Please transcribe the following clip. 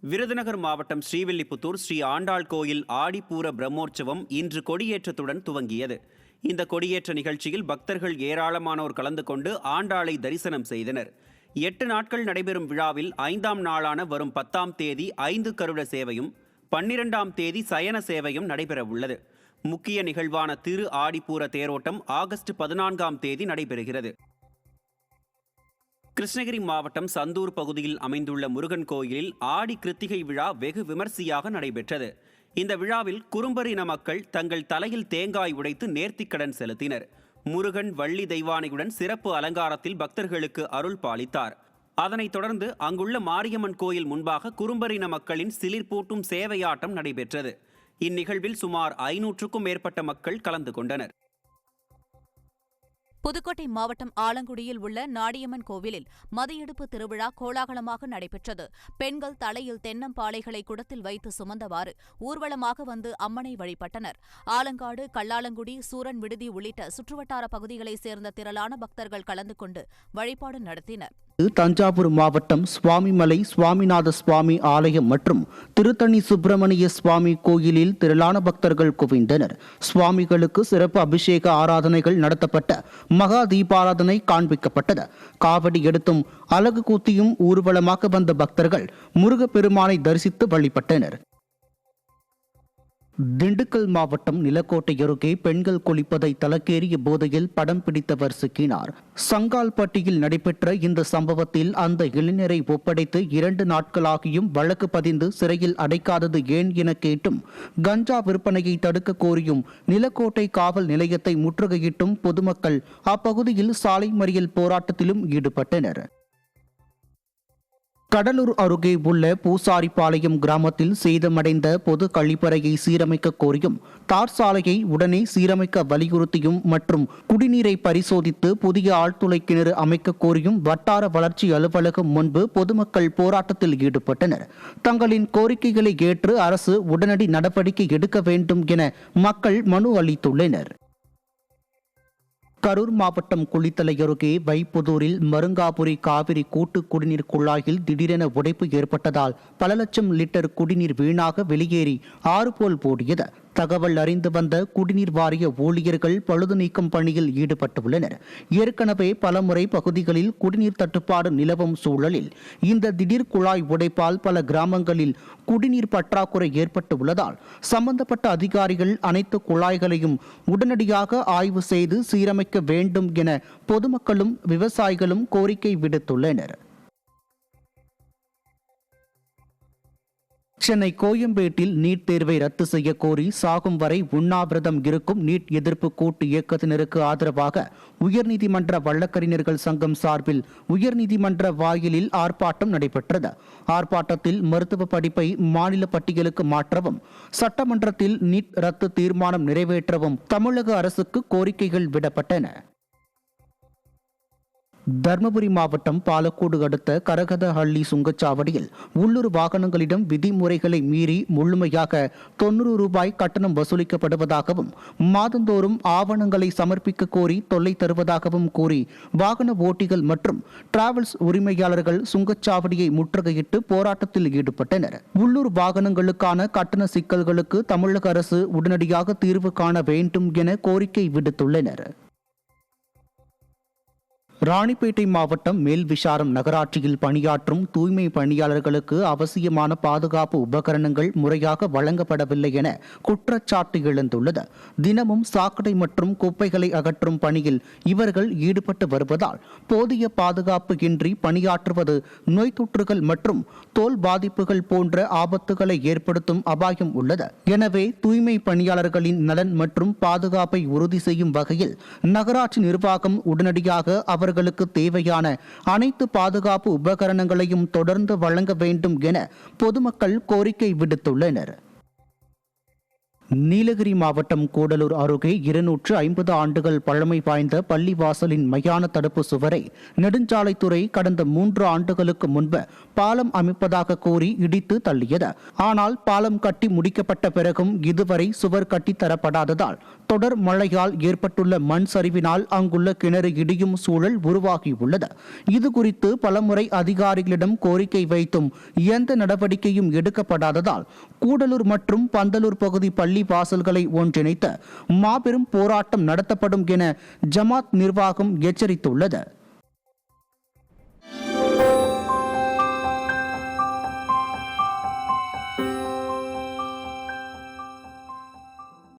விருதுநகர் மாவட்டம் ஸ்ரீவில்லிபுத்தூர் ஸ்ரீ ஆண்டாள் கோயில் ஆடிப்பூர பிரம்மோற்சவம் இன்று கொடியேற்றத்துடன் துவங்கியது. இந்த கொடியேற்ற நிகழ்ச்சியில் பக்தர்கள் ஏராளமானோர் கலந்து கொண்டு ஆண்டாளை தரிசனம் செய்தனர். 8 நாட்கள் நடைபெறும் விழாவில் 5ஆம் நாளான வரும் 10ஆம் தேதி 5 கருட சேவையும் 12ஆம் தேதி சயன சேவையும் நடைபெறவுள்ளது. முக்கிய நிகழ்வான திரு ஆடிப்பூர தேரோட்டம் ஆகஸ்ட் 14ஆம் தேதி நடைபெறுகிறது. கிருஷ்ணகிரி மாவட்டம் சந்தூர் பகுதியில் அமைந்துள்ள முருகன் கோயிலில் ஆடி கிருத்திகை விழா வெகு விமர்சையாக நடைபெற்றது. இந்த விழாவில் குறும்பர் இன மக்கள் தங்கள் தலையில் தேங்காய் உடைத்து நேர்த்திக்கடன் செலுத்தினர். முருகன் வள்ளி தெய்வானையுடன் சிறப்பு அலங்காரத்தில் பக்தர்களுக்கு அருள் பாலித்தார். அதனைத் தொடர்ந்து அங்குள்ள மாரியம்மன் கோயில் முன்பாக குறும்பர் இன மக்களின் சிலிர்ப்பூட்டும் சேவையாட்டம் நடைபெற்றது. இந்நிகழ்வில் சுமார் 500க்கும் மேற்பட்ட மக்கள் கலந்து கொண்டனர். புதுக்கோட்டை மாவட்டம் ஆலங்குடியில் உள்ள நாடியம்மன் கோவிலில் மதியெடுப்பு திருவிழா கோலாகலமாக நடைபெற்றது. பெண்கள் தலையில் தென்னம்பாளைகளை குடத்தில் வைத்து சுமந்தவாறு ஊர்வலமாக வந்து அம்மனை வழிபட்டனர். ஆலங்காடு, கல்லாலங்குடி, சூரன் விடுதி உள்ளிட்ட சுற்றுவட்டார பகுதிகளைச் சேர்ந்த திரளான பக்தர்கள் கலந்து கொண்டு வழிபாடு நடத்தினர். தஞ்சாவூர் மாவட்டம் சுவாமிமலை சுவாமிநாத சுவாமி ஆலயம் மற்றும் திருத்தணி சுப்பிரமணிய சுவாமி கோயிலில் திரளான பக்தர்கள் குவிந்தனர். சுவாமிகளுக்கு சிறப்பு அபிஷேக ஆராதனைகள் நடத்தப்பட்ட மகா தீபாராதனை காண்பிக்கப்பட்டது. காவடி எடுத்தும் அலகு கூத்தியும் ஊர்வலமாக வந்த பக்தர்கள் முருகப்பெருமானை தரிசித்து வழிபட்டனர். திண்டுக்கல் மாவட்டம் நிலக்கோட்டை அருகே பெண்கள் குளிப்பதை தலக்கேறிய போதையில் படம் பிடித்தவர் சிக்கினார். சங்கால்பட்டியில் நடைபெற்ற இந்த சம்பவத்தில் அந்த இளைஞரை ஒப்படைத்து 2 நாட்களாகியும் வழக்கு பதிந்து சிறையில் அடைக்காதது ஏன் என கேட்டும், கஞ்சா விற்பனையை தடுக்க கோரியும் நிலக்கோட்டை காவல் நிலையத்தை முற்றுகையிட்டும் பொதுமக்கள் அப்பகுதியில் சாலை மறியல் போராட்டத்திலும் ஈடுபட்டனர். கடலூர் அருகே உள்ள பூசாரிப்பாளையம் கிராமத்தில் சேதமடைந்த பொது கழிப்பறையை சீரமைக்க கோரியும், தார் சாலையை உடனே சீரமைக்க வலியுறுத்தியும் மற்றும் குடிநீரை பரிசோதித்து புதிய ஆழ்துளை கிணறு அமைக்க கோரியும் வட்டார வளர்ச்சி அலுவலகம் முன்பு பொதுமக்கள் போராட்டத்தில் ஈடுபட்டனர். தங்களின் கோரிக்கைகளை ஏற்று அரசு உடனடி நடவடிக்கை எடுக்க வேண்டும் என மக்கள் மனு அளித்துள்ளனர். கரூர் மாவட்டம் குளித்தலை அருகே வைப்புதூரில் மருங்காபுரி காவிரி கூட்டு குடிநீர் குழாயில் திடீரென உடைப்பு ஏற்பட்டதால் பல லட்சம் லிட்டர் குடிநீர் வீணாக வெளியேறி ஆறு போல் ஓடியது. தகவல் அறிந்து வந்த குடிநீர் வாரிய ஊழியர்கள் பழுது நீக்கும் பணியில் ஈடுபட்டுள்ளனர். ஏற்கனவே பலமுறை பகுதிகளில் குடிநீர் தட்டுப்பாடு நிலவும் சூழலில் இந்த திடீர் குழாய் உடைப்பால் பல கிராமங்களில் குடிநீர் பற்றாக்குறை ஏற்பட்டுள்ளதால் சம்பந்தப்பட்ட அதிகாரிகள் அனைத்து குழாய்களையும் உடனடியாக ஆய்வு செய்து சீரமைக்க வேண்டும் என பொதுமக்களும் விவசாயிகளும் கோரிக்கை விடுத்துள்ளனர். சென்னை கோயம்பேட்டில் நீட் தேர்வை ரத்து செய்ய கோரி சாகும் வரை உண்ணாவிரதம் இருக்கும் நீட் எதிர்ப்பு கூட்டு இயக்கத்தினருக்கு ஆதரவாக உயர்நீதிமன்ற வழக்கறிஞர்கள் சங்கம் சார்பில் உயர்நீதிமன்ற வாயிலில் ஆர்ப்பாட்டம் நடைபெற்றது. ஆர்ப்பாட்டத்தில் மருத்துவ படிப்பை மாநில பட்டியலுக்கு மாற்றவும், சட்டமன்றத்தில் நீட் ரத்து தீர்மானம் நிறைவேற்றவும் தமிழக அரசுக்கு கோரிக்கைகள் விடப்பட்டன. தர்மபுரி மாவட்டம் பாலக்கோடு அடுத்த கரகதஹள்ளி சுங்கச்சாவடியில் உள்ளூர் வாகனங்களிடம் விதிமுறைகளை மீறி முழுமையாக 90 ரூபாய் கட்டணம் வசூலிக்கப்படுவதாகவும் மாதந்தோறும் ஆவணங்களை சமர்ப்பிக்க கோரி தொல்லை தருவதாகவும் கூறி வாகன ஓட்டிகள் மற்றும் டிராவல்ஸ் உரிமையாளர்கள் சுங்கச்சாவடியை முற்றுகையிட்டு போராட்டத்தில் ஈடுபட்டனர். உள்ளூர் வாகனங்களுக்கான கட்டண சிக்கல்களுக்கு தமிழக அரசு உடனடியாக தீர்வு காண வேண்டும் என கோரிக்கை விடுத்துள்ளனர். ராணிப்பேட்டை மாவட்டம் மேல்விசாரம் நகராட்சியில் பணியாற்றும் தூய்மை பணியாளர்களுக்கு அவசியமான பாதுகாப்பு உபகரணங்கள் முறையாக வழங்கப்படவில்லை என குற்றச்சாட்டு எழுந்துள்ளது. தினமும் சாக்கடை மற்றும் குப்பைகளை அகற்றும் பணியில் இவர்கள் ஈடுபட்டு வருவதால் போதிய பாதுகாப்பு இன்றி பணியாற்றுவது நோய் தொற்றுகள் மற்றும் தோல் பாதிப்புகள் போன்ற ஆபத்துகளை ஏற்படுத்தும் அபாயம் உள்ளது. எனவே தூய்மை பணியாளர்களின் நலன் மற்றும் பாதுகாப்பை உறுதி செய்யும் வகையில் நகராட்சி நிர்வாகம் உடனடியாக அவர்களுக்கு தேவையான அனைத்து பாதுகாப்பு உபகரணங்களையும் தொடர்ந்து வழங்க வேண்டும் என பொதுமக்கள் கோரிக்கை விடுத்துள்ளனர். நீலகிரி மாவட்டம் கூடலூர் அருகே 250 ஆண்டுகள் பழமை வாய்ந்த பள்ளிவாசலின் மயான தடுப்பு சுவரை நெடுஞ்சாலைத்துறை கடந்த 3 ஆண்டுகளுக்கு முன்பு பாலம் அமைப்பதாக கூறி இடித்து தள்ளியது. ஆனால் பாலம் கட்டி முடிக்கப்பட்ட பிறகும் இதுவரை சுவர் கட்டித்தரப்படாததால் தொடர் மழையால் ஏற்பட்டுள்ள மண் சரிவினால் அங்குள்ள கிணறு இடியும் சூழல் உருவாகியுள்ளது. இதுகுறித்து பலமுறை அதிகாரிகளிடம் கோரிக்கை வைத்தும் எந்த நடவடிக்கையும் எடுக்கப்படாததால் கூடலூர் மற்றும் பந்தலூர் பகுதி பள்ளி வாசல்களை ஒன்றிணைத்து மாபெரும் போராட்டம் நடத்தப்படும் என ஜமாத் நிர்வாகம் எச்சரித்துள்ளது.